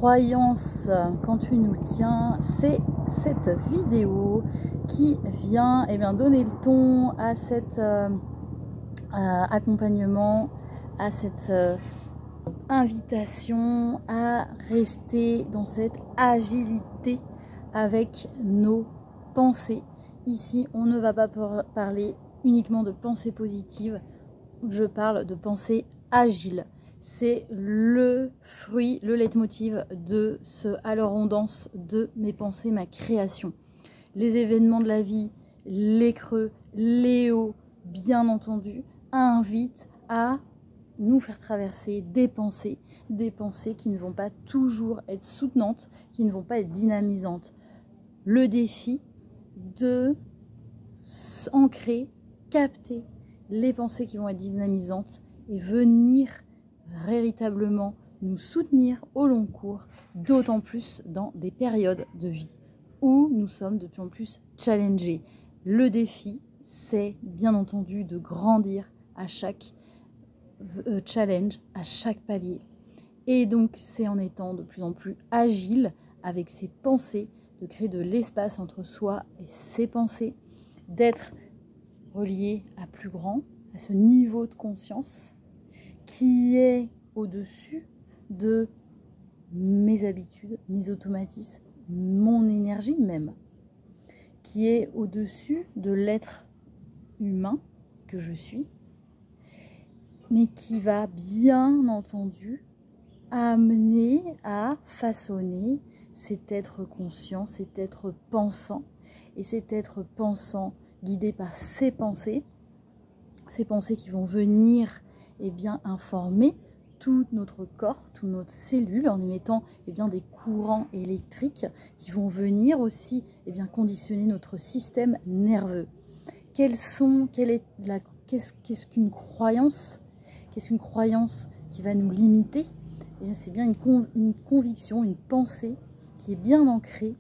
croyance quand tu nous tiens, c'est cette vidéo qui vient donner le ton à cet accompagnement, à cette invitation à rester dans cette agilité avec nos pensées. Ici, on ne va pas parler uniquement de pensées positives, je parle de pensées agiles. C'est le fruit, le leitmotiv de ce alors on danse de mes pensées, ma création. Les événements de la vie, les creux, les hauts, bien entendu, invitent à nous faire traverser des pensées qui ne vont pas toujours être soutenantes, qui ne vont pas être dynamisantes. Le défi de ancrer, capter les pensées qui vont être dynamisantes et venir véritablement nous soutenir au long cours, d'autant plus dans des périodes de vie où nous sommes de plus en plus challengés. Le défi, c'est bien entendu de grandir à chaque challenge, à chaque palier. Et donc, c'est en étant de plus en plus agile avec ses pensées, de créer de l'espace entre soi et ses pensées, d'être relié à plus grand, à ce niveau de conscience qui est au-dessus de mes habitudes, mes automatismes, mon énergie même, qui est au-dessus de l'être humain que je suis, mais qui va bien entendu amener à façonner cet être conscient, cet être pensant, et cet être pensant guidé par ces pensées qui vont venir informer tout notre corps, toutes nos cellules, en émettant des courants électriques qui vont venir aussi conditionner notre système nerveux. Qu'est-ce qu'une croyance? Qu'est-ce qu'une croyance qui va nous limiter? C'est bien une conviction, une pensée qui est bien ancrée,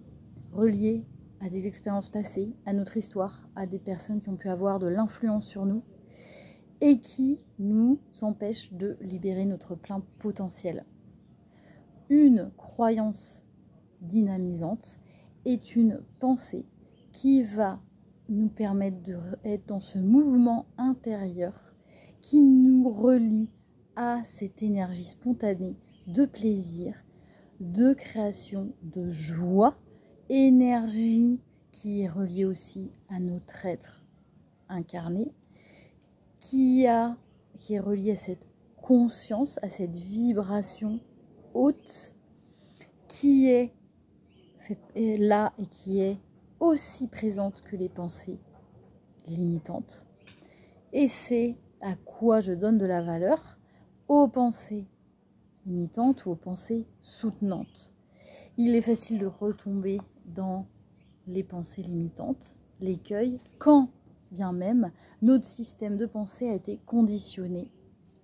reliée à des expériences passées, à notre histoire, à des personnes qui ont pu avoir de l'influence sur nous et qui nous empêche de libérer notre plein potentiel. Une croyance dynamisante est une pensée qui va nous permettre d'être dans ce mouvement intérieur qui nous relie à cette énergie spontanée de plaisir, de création, de joie, énergie qui est reliée aussi à notre être incarné, qui est reliée à cette conscience, à cette vibration haute, qui est là et qui est aussi présente que les pensées limitantes. Et c'est à quoi je donne de la valeur, aux pensées limitantes ou aux pensées soutenantes. Il est facile de retomber dans les pensées limitantes, l'écueil, quand bien même notre système de pensée a été conditionné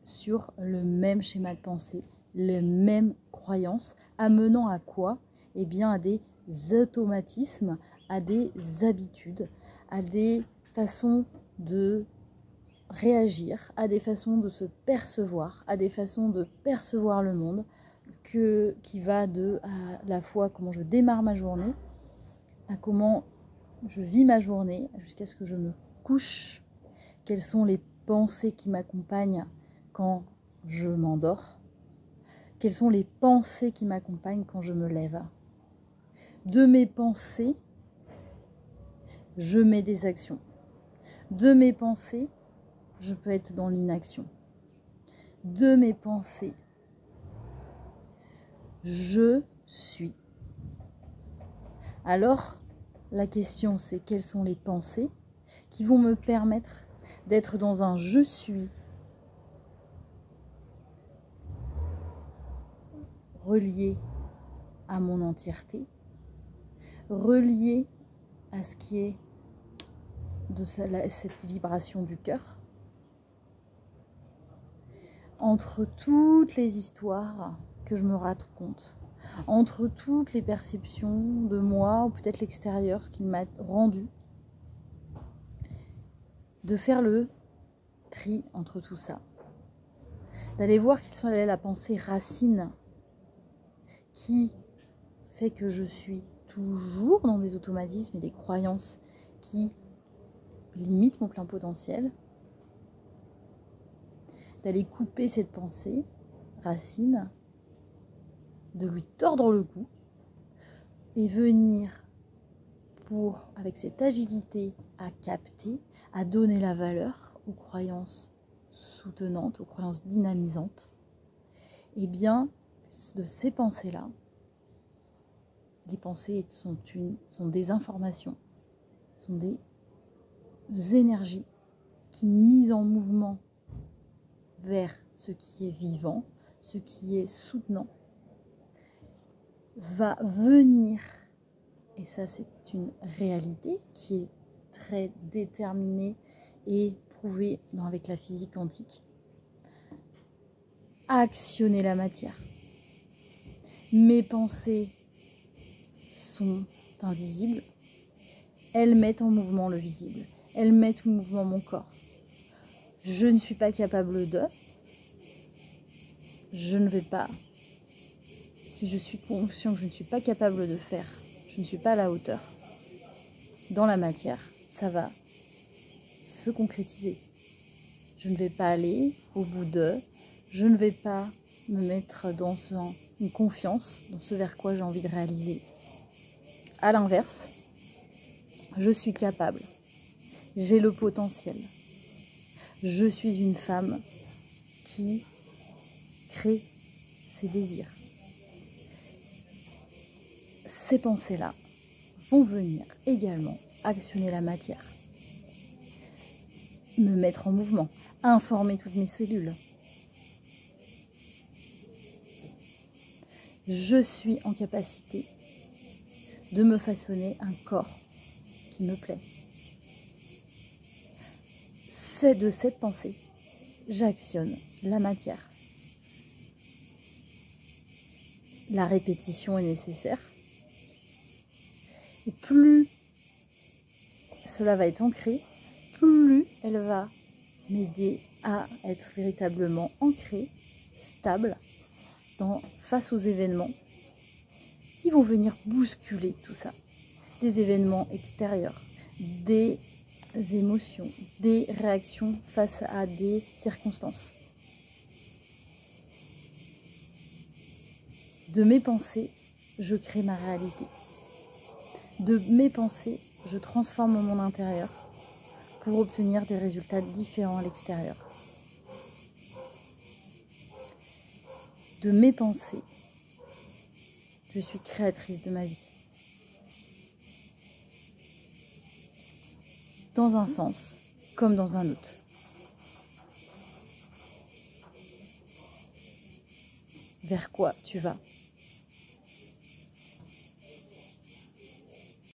sur le même schéma de pensée, les mêmes croyances, amenant à quoi? À des automatismes, à des habitudes, à des façons de réagir, à des façons de se percevoir, à des façons de percevoir le monde, qui va de à la fois comment je démarre ma journée, à comment je vis ma journée, jusqu'à ce que je me couche, quelles sont les pensées qui m'accompagnent quand je m'endors, quelles sont les pensées qui m'accompagnent quand je me lève. De mes pensées, je mets des actions. De mes pensées, je peux être dans l'inaction. De mes pensées, je suis. Alors, la question c'est quelles sont les pensées qui vont me permettre d'être dans un je suis relié à mon entièreté, relié à ce qui est de cette vibration du cœur, entre toutes les histoires que je me raconte, entre toutes les perceptions de moi ou peut-être l'extérieur, ce qu'il m'a rendu, de faire le tri entre tout ça, d'aller voir quelle est la pensée racine qui fait que je suis toujours dans des automatismes et des croyances qui limitent mon plein potentiel, d'aller couper cette pensée racine, de lui tordre le cou et venir avec cette agilité à capter, à donner la valeur aux croyances soutenantes, aux croyances dynamisantes, et bien de ces pensées-là, les pensées sont des informations, sont des énergies qui, mises en mouvement vers ce qui est vivant, ce qui est soutenant, va venir, et ça c'est une réalité qui est très déterminée et prouvée avec la physique quantique, actionner la matière. Mes pensées sont invisibles, elles mettent en mouvement le visible, elles mettent en mouvement mon corps. Je ne suis pas capable de, je ne vais pas, si je suis conscient que je ne suis pas capable de faire, je ne suis pas à la hauteur, dans la matière, ça va se concrétiser. Je ne vais pas aller au bout de, je ne vais pas me mettre dans une confiance, dans ce vers quoi j'ai envie de réaliser. À l'inverse, je suis capable, j'ai le potentiel. Je suis une femme qui crée ses désirs. Ces pensées-là vont venir également actionner la matière, me mettre en mouvement, informer toutes mes cellules. Je suis en capacité de me façonner un corps qui me plaît. C'est de cette pensée, j'actionne la matière. La répétition est nécessaire. Et plus cela va être ancré, plus elle va m'aider à être véritablement ancrée, stable, face aux événements qui vont venir bousculer tout ça. Des événements extérieurs, des émotions, des réactions face à des circonstances. De mes pensées, je crée ma réalité. De mes pensées, je transforme mon intérieur pour obtenir des résultats différents à l'extérieur. De mes pensées, je suis créatrice de ma vie. Dans un sens comme dans un autre. Vers quoi tu vas ?